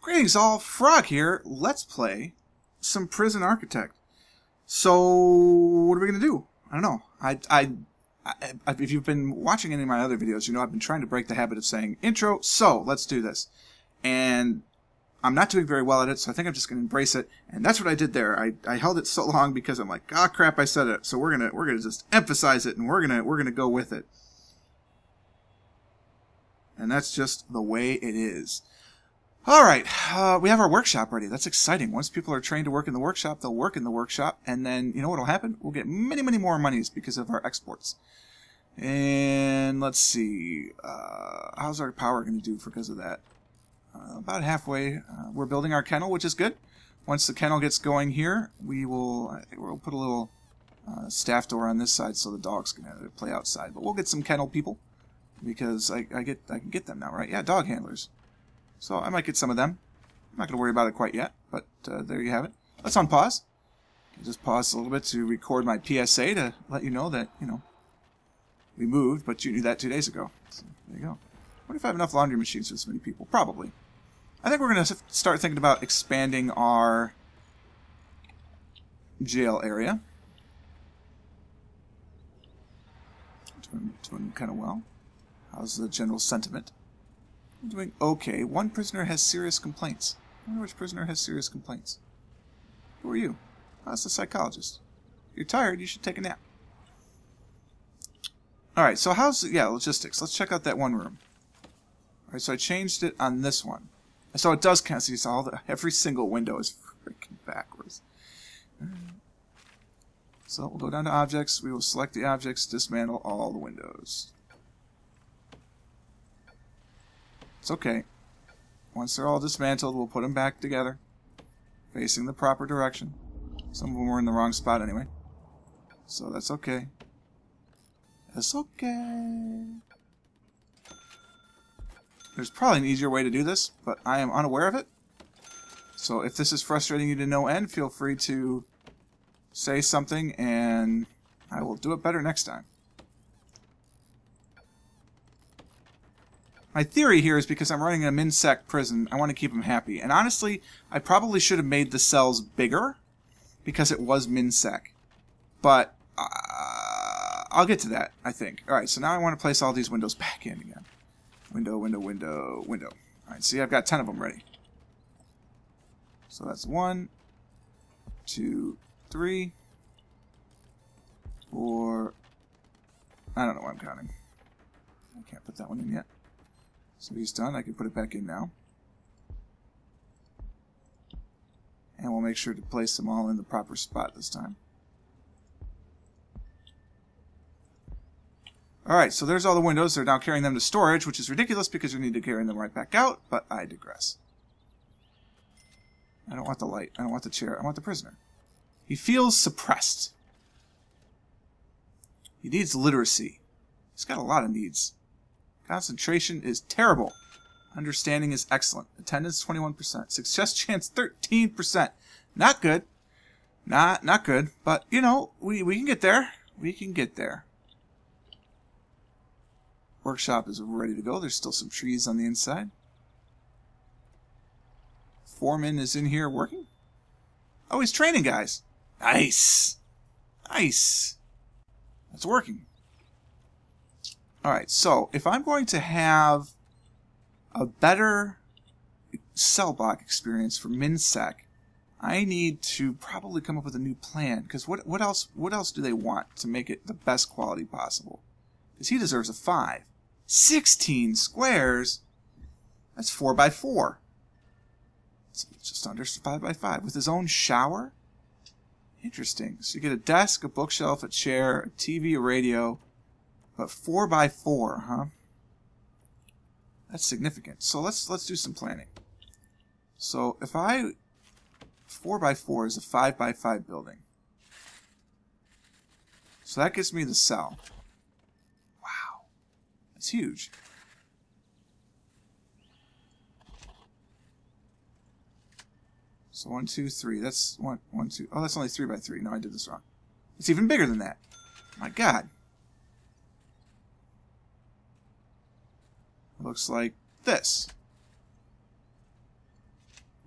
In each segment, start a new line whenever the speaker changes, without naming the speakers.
Greetings all, Frog here. Let's play some Prison Architect. So, what are we going to do? I don't know. If you've been watching any of my other videos, you know I've been trying to break the habit of saying intro, so let's do this. And I'm not doing very well at it, so I think I'm just going to embrace it. And that's what I did there. I held it so long because I'm like, ah, crap, I said it. So we're gonna just emphasize it, and we're gonna go with it. And that's just the way it is. Alright, we have our workshop ready. That's exciting. Once people are trained to work in the workshop, they'll work in the workshop, and then, you know what'll happen? We'll get many, many more monies because of our exports. And let's see, how's our power going to do because of that? About halfway. We're building our kennel, which is good. Once the kennel gets going here, we'll put a little staff door on this side so the dogs can play outside. But we'll get some kennel people because I can get them now, right? Yeah, dog handlers. So I might get some of them. I'm not going to worry about it quite yet, but there you have it. Let's unpause. I'll just pause a little bit to record my PSA to let you know that, we moved, but you knew that 2 days ago. So there you go. I wonder if I have enough laundry machines for this many people. Probably. I think we're going to start thinking about expanding our jail area. Doing kind of well. How's the general sentiment? I'm doing okay. One prisoner has serious complaints. I wonder which prisoner has serious complaints. Who are you? Oh, that's the psychologist. If you're tired, you should take a nap. Alright, so logistics. Let's check out that one room. Alright, so I changed it on this one. So it does count. So you saw every single window is freaking backwards. So we'll go down to objects. We will select the objects, dismantle all the windows. It's okay. Once they're all dismantled, we'll put them back together, facing the proper direction. Some of them were in the wrong spot anyway. So that's okay. That's okay. There's probably an easier way to do this, but I am unaware of it. So if this is frustrating you to no end, feel free to say something and I will do it better next time. My theory here is because I'm running a MinSec prison, I want to keep them happy. And honestly, I probably should have made the cells bigger because it was MinSec. But I'll get to that, I think. Alright, so now I want to place all these windows back in again. Window, window, window, window. Alright, see, I've got 10 of them ready. So that's 1, 2, 3, 4... I don't know what I'm counting. I can't put that one in yet. So he's done. I can put it back in now. And we'll make sure to place them all in the proper spot this time. Alright, so there's all the windows. They're now carrying them to storage, which is ridiculous because we need to carry them right back out, but I digress. I don't want the light. I don't want the chair. I want the prisoner. He feels suppressed. He needs literacy. He's got a lot of needs. Concentration is terrible. Understanding is excellent. Attendance 21%. Success chance 13%. Not good. Not good. But, we can get there. We can get there. Workshop is ready to go. There's still some trees on the inside. Foreman is in here working. Oh, he's training guys. Nice. Nice. That's working. Alright, so if I'm going to have a better cell block experience for MinSec, I need to probably come up with a new plan. Because what else do they want to make it the best quality possible? Because he deserves a 5. 16 squares? That's 4 by 4. It's just under 5 by 5. With his own shower? Interesting. So you get a desk, a bookshelf, a chair, a TV, a radio. But 4 by 4, huh? That's significant. So let's do some planning. So if 4 by 4 is a 5 by 5 building. So that gives me the cell. Wow. That's huge. So 1, 2, 3. That's 1, 2. Oh, that's only 3 by 3. No, I did this wrong. It's even bigger than that. My God. Looks like this.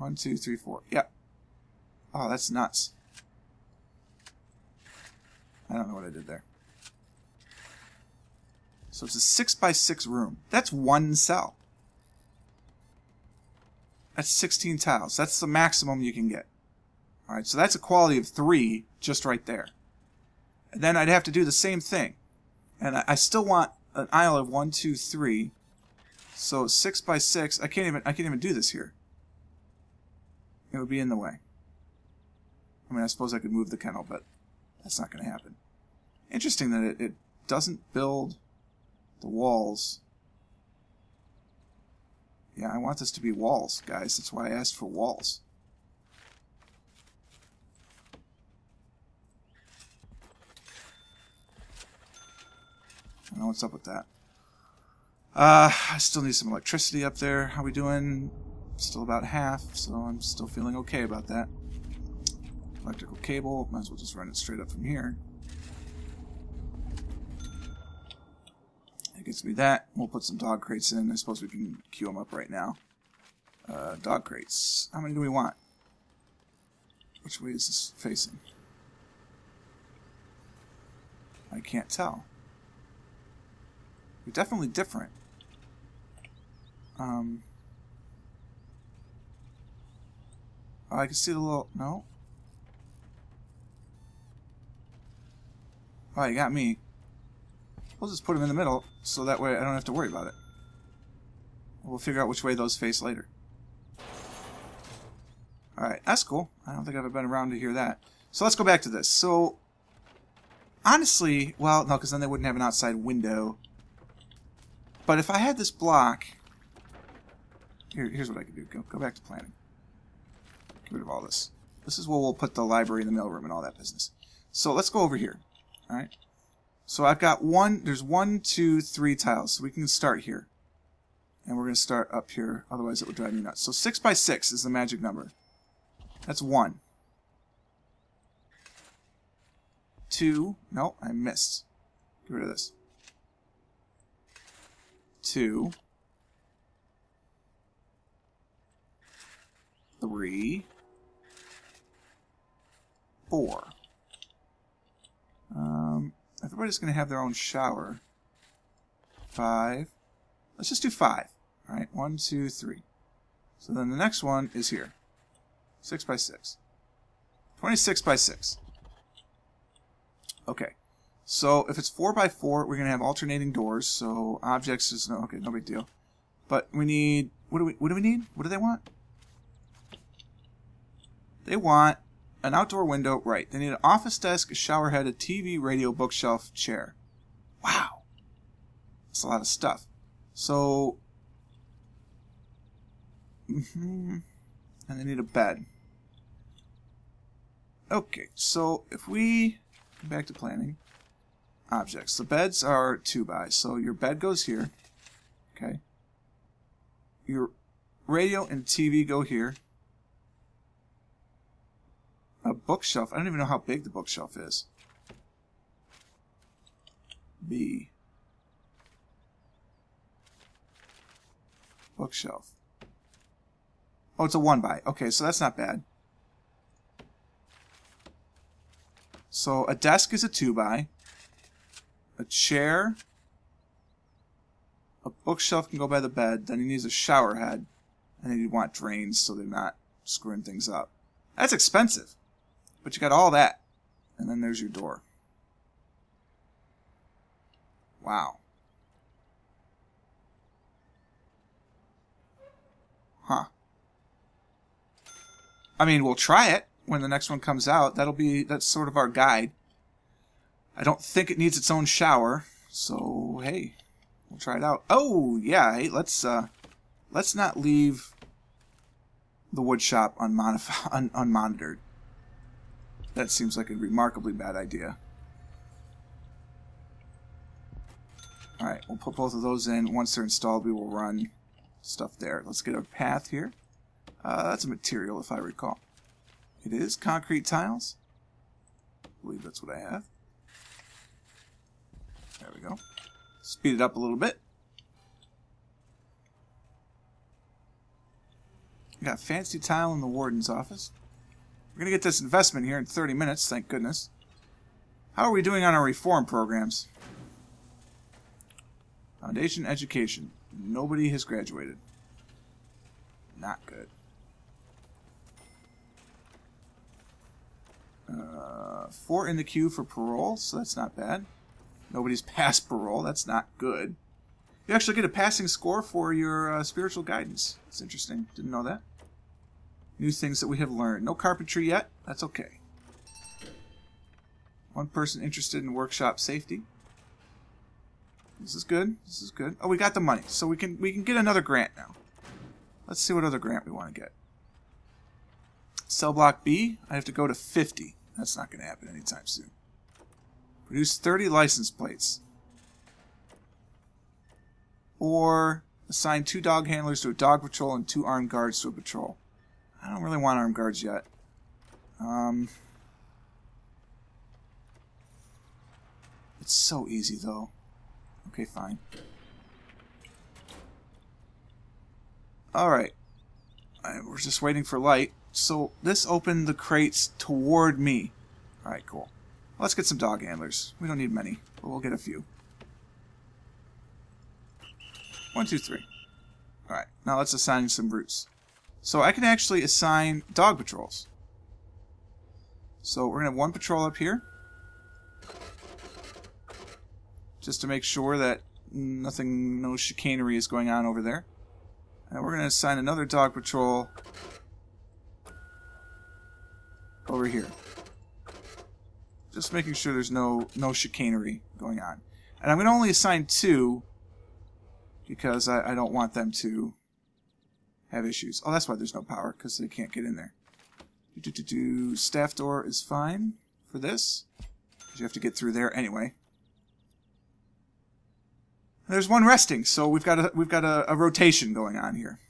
1, 2, 3, 4. Yep. Oh, that's nuts. I don't know what I did there. So it's a 6 by 6 room. That's one cell. That's 16 tiles. That's the maximum you can get. Alright, so that's a quality of 3 just right there. And then I'd have to do the same thing. And I still want an aisle of 1, 2, 3. So 6 by 6. I can't even do this here. It would be in the way. I mean, I suppose I could move the kennel, but that's not going to happen. Interesting that it doesn't build the walls. Yeah, I want this to be walls, guys. That's why I asked for walls. I don't know what's up with that. I still need some electricity up there. How we doing? Still about half, so I'm still feeling okay about that. Electrical cable. Might as well just run it straight up from here. That gets me that. We'll put some dog crates in. I suppose we can queue them up right now. Dog crates. How many do we want? Which way is this facing? I can't tell. They're definitely different. Oh, I can see the little... No? Oh, you got me. We'll just put them in the middle, so that way I don't have to worry about it. We'll figure out which way those face later. Alright, that's cool. I don't think I've ever been around to hear that. So let's go back to this. So, honestly, well, no, because then they wouldn't have an outside window. But if I had this block... Here's what I could do. Go back to planning. Get rid of all this. This is where we'll put the library and the mailroom and all that business. So let's go over here. Alright? So I've got there's 1, 2, 3 tiles. So we can start here. And we're going to start up here. Otherwise it would drive me nuts. So 6 by 6 is the magic number. That's 1. 2. No, I missed. Get rid of this. 2. 3. 4. Everybody's going to have their own shower. 5. Let's just do 5. Alright, 1, 2, 3. So then the next one is here. 6 by 6. 26 by 6. Okay. So if it's 4 by 4, we're going to have alternating doors. So objects is no big deal. But we need what do we need? What do they want? They want an outdoor window, right. They need an office desk, a shower head, a TV, radio, bookshelf, chair. Wow. That's a lot of stuff. So, and they need a bed. Okay, so if we go back to planning, objects. The beds are 2 by, so your bed goes here. Okay. Your radio and TV go here. A bookshelf. I don't even know how big the bookshelf is. B. Bookshelf. Oh, it's a 1 by. Okay, so that's not bad. So a desk is a 2 by. A chair. A bookshelf can go by the bed. Then he needs a shower head. And then you want drains so they're not screwing things up. That's expensive. But you got all that. And then there's your door. Wow. Huh. I mean, we'll try it when the next one comes out. That's sort of our guide. I don't think it needs its own shower. So, hey, we'll try it out. Oh, yeah, hey, let's not leave the wood shop unmonitored. That seems like a remarkably bad idea. Alright, we'll put both of those in. Once they're installed, we will run stuff there. Let's get a path here. That's a material, if I recall. It is concrete tiles. I believe that's what I have. There we go. Speed it up a little bit. We got fancy tile in the Warden's office. We're going to get this investment here in 30 minutes, thank goodness. How are we doing on our reform programs? Foundation education. Nobody has graduated. Not good. 4 in the queue for parole, so that's not bad. Nobody's passed parole, that's not good. You actually get a passing score for your spiritual guidance. That's interesting. Didn't know that. New things that we have learned. No carpentry yet. That's okay. One person interested in workshop safety. This is good. This is good. Oh, we got the money, so we can get another grant now. Let's see what other grant we want to get. Cell block B. I have to go to 50. That's not going to happen anytime soon. Produce 30 license plates. Or assign 2 dog handlers to a dog patrol and 2 armed guards to a patrol. I don't really want armed guards yet. It's so easy, though. Okay, fine. Alright. We're just waiting for light. So this opened the crates toward me. Alright, cool. Let's get some dog handlers. We don't need many, but we'll get a few. 1, 2, 3. Alright, now let's assign some routes. So I can actually assign dog patrols. So we're going to have 1 patrol up here. Just to make sure that no chicanery is going on over there. And we're going to assign another dog patrol over here. Just making sure there's no chicanery going on. And I'm going to only assign 2 because I don't want them to have issues. Oh, that's why there's no power, because they can't get in there. Staff door is fine for this, because you have to get through there anyway. There's 1 resting, so we've got a rotation going on here,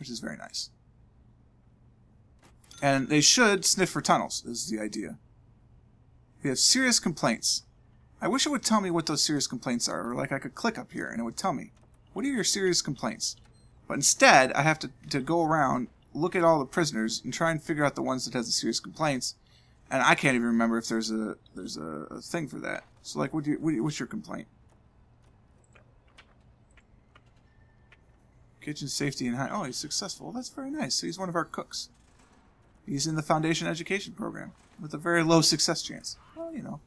which is very nice. And they should sniff for tunnels, is the idea. We have serious complaints. I wish it would tell me what those serious complaints are, or like I could click up here and it would tell me. What are your serious complaints? But instead, I have to go around, look at all the prisoners, and try and figure out the ones that have the serious complaints. And I can't even remember if there's a thing for that. So like, what's your complaint? Kitchen safety and oh, he's successful. That's very nice. So he's one of our cooks. He's in the foundation education program with a very low success chance. Well, you know.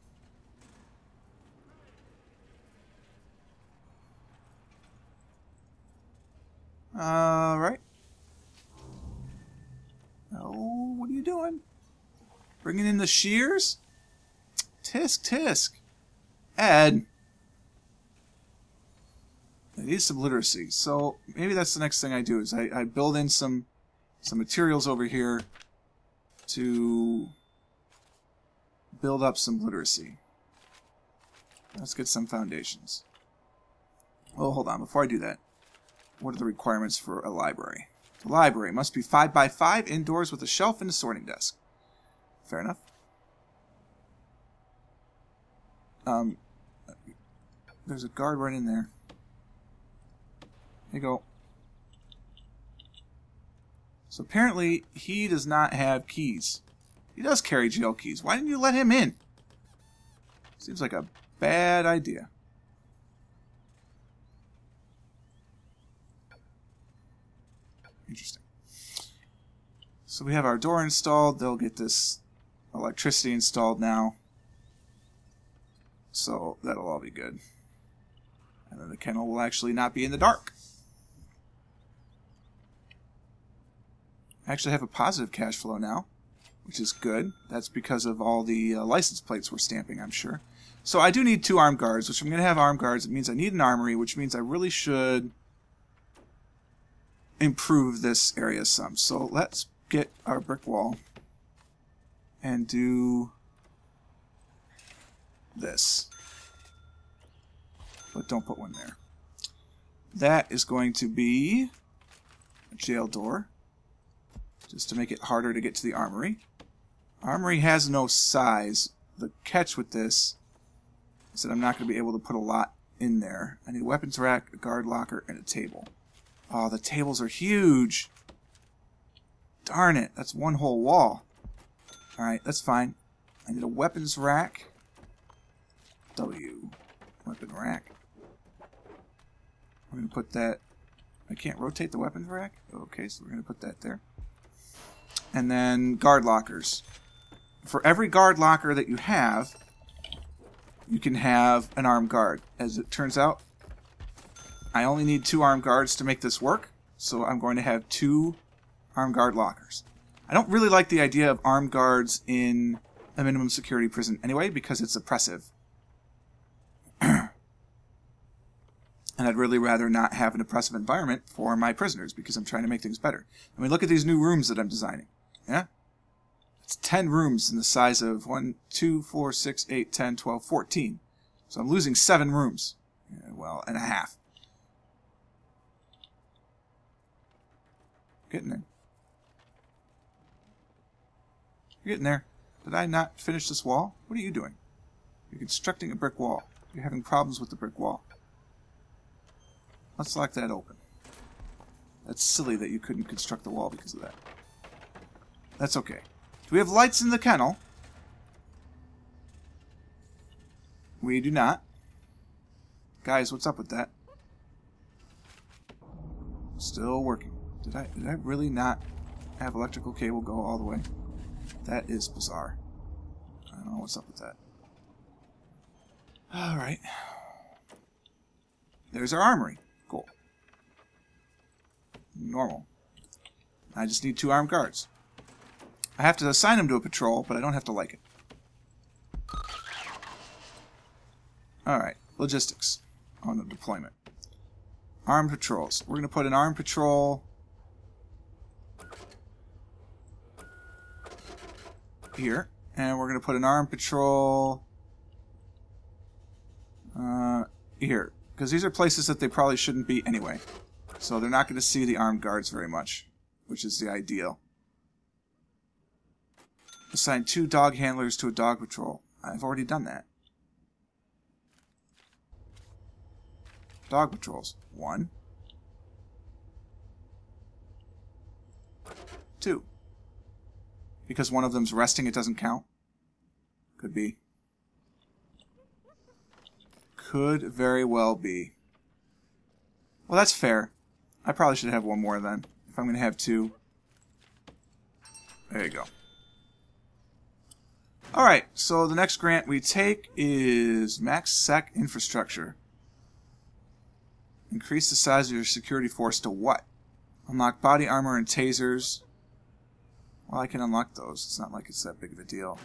Right. Oh, what are you doing? Bringing in the shears? Tisk, tisk. Ed. I need some literacy. So maybe that's the next thing I do is I build in some materials over here to build up some literacy. Let's get some foundations. Oh, hold on. Before I do that, what are the requirements for a library? The library must be 5 by 5 indoors with a shelf and a sorting desk. Fair enough. There's a guard right in there. There you go. So apparently he does not have keys. He does carry jail keys. Why didn't you let him in? Seems like a bad idea. Interesting. So we have our door installed. They'll get this electricity installed now. So that'll all be good. And then the kennel will actually not be in the dark. I actually have a positive cash flow now, which is good. That's because of all the license plates we're stamping, I'm sure. So I do need 2 armed guards, which I'm going to have armed guards. It means I need an armory, which means I really should improve this area some. So let's get our brick wall and do this. But don't put one there. That is going to be a jail door, just to make it harder to get to the armory. Armory has no size. The catch with this is that I'm not going to be able to put a lot in there. I need a weapons rack, a guard locker, and a table. Oh, the tables are huge. Darn it, that's one whole wall. Alright, that's fine. I need a weapons rack. W. Weapon rack. We're going to put that... I can't rotate the weapons rack? Okay, so we're going to put that there. And then guard lockers. For every guard locker that you have, you can have an armed guard. As it turns out, I only need 2 armed guards to make this work, so I'm going to have 2 armed guard lockers. I don't really like the idea of armed guards in a minimum security prison anyway, because it's oppressive. And I'd really rather not have an oppressive environment for my prisoners, because I'm trying to make things better. I mean, look at these new rooms that I'm designing. Yeah? It's 10 rooms in the size of 1, 2, 4, 6, 8, 10, 12, 14. So I'm losing 7 rooms. Yeah, well, and a half. Getting there. You're getting there. Did I not finish this wall? What are you doing? You're constructing a brick wall. You're having problems with the brick wall. Let's lock that open. That's silly that you couldn't construct the wall because of that. That's okay. Do we have lights in the kennel? We do not. Guys, what's up with that? Still working. Did I really not have electrical cable go all the way? That is bizarre. I don't know what's up with that. Alright. There's our armory. Cool. Normal. I just need 2 armed guards. I have to assign them to a patrol, but I don't have to like it. Alright. Logistics on the deployment. Armed patrols. We're going to put an armed patrol here, and we're going to put an armed patrol here, because these are places that they probably shouldn't be anyway, so they're not going to see the armed guards very much, which is the ideal. Assign 2 dog handlers to a dog patrol. I've already done that. Dog patrols. 1, 2. Because one of them's resting, it doesn't count? Could be. Could very well be. Well, that's fair. I probably should have 1 more then, if I'm going to have 2. There you go. Alright, so the next grant we take is Max Sec Infrastructure. Increase the size of your security force to what? Unlock body armor and tasers. Well, I can unlock those. It's not like it's that big of a deal.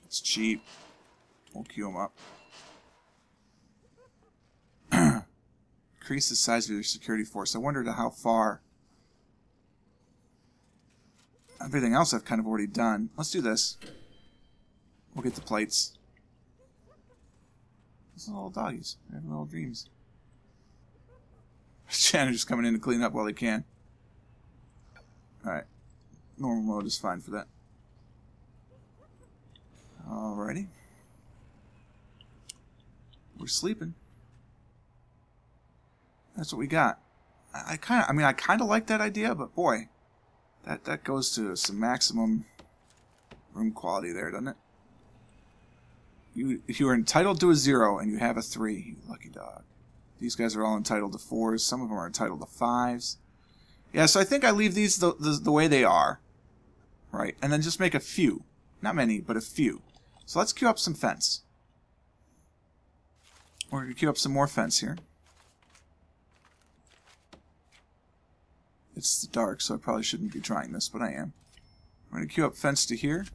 It's cheap. We'll queue them up. Increase the size of your security force. I wondered how far. Everything else I've kind of already done. Let's do this. We'll get the plates. These little doggies. They have little dreams. Janitor's coming in to clean up while they can. Alright. Normal mode is fine for that. Alrighty. We're sleeping. That's what we got. I kind of like that idea, but boy, that goes to some maximum room quality there, doesn't it? You are entitled to a 0 and you have a 3, you lucky dog. These guys are all entitled to 4s. Some of them are entitled to 5s. Yeah, so I think I leave these the way they are, right? And then just make a few, not many, but a few. So let's queue up some fence. We're going to queue up some more fence here. It's dark, so I probably shouldn't be trying this, but I am. We're going to queue up fence to here.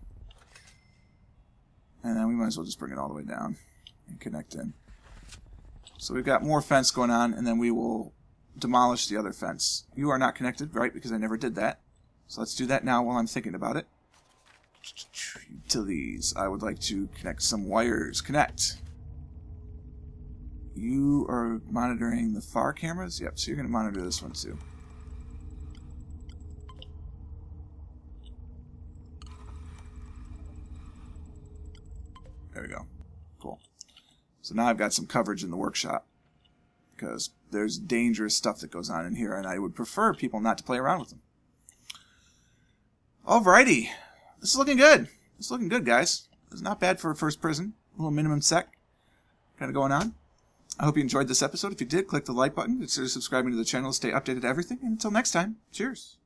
And then we might as well just bring it all the way down and connect in. So we've got more fence going on, and then we will demolish the other fence. You are not connected, right? Because I never did that. So let's do that now while I'm thinking about it. Utilities. I would like to connect some wires. Connect. You are monitoring the far cameras? Yep, so you're going to monitor this one too. There we go. Cool. So now I've got some coverage in the workshop. because there's dangerous stuff that goes on in here, and I would prefer people not to play around with them. Alrighty. This is looking good. This is looking good, guys. It's not bad for a first prison. A little minimum sec kind of going on. I hope you enjoyed this episode. If you did, click the like button. Consider subscribing to the channel to stay updated to everything. And until next time, cheers.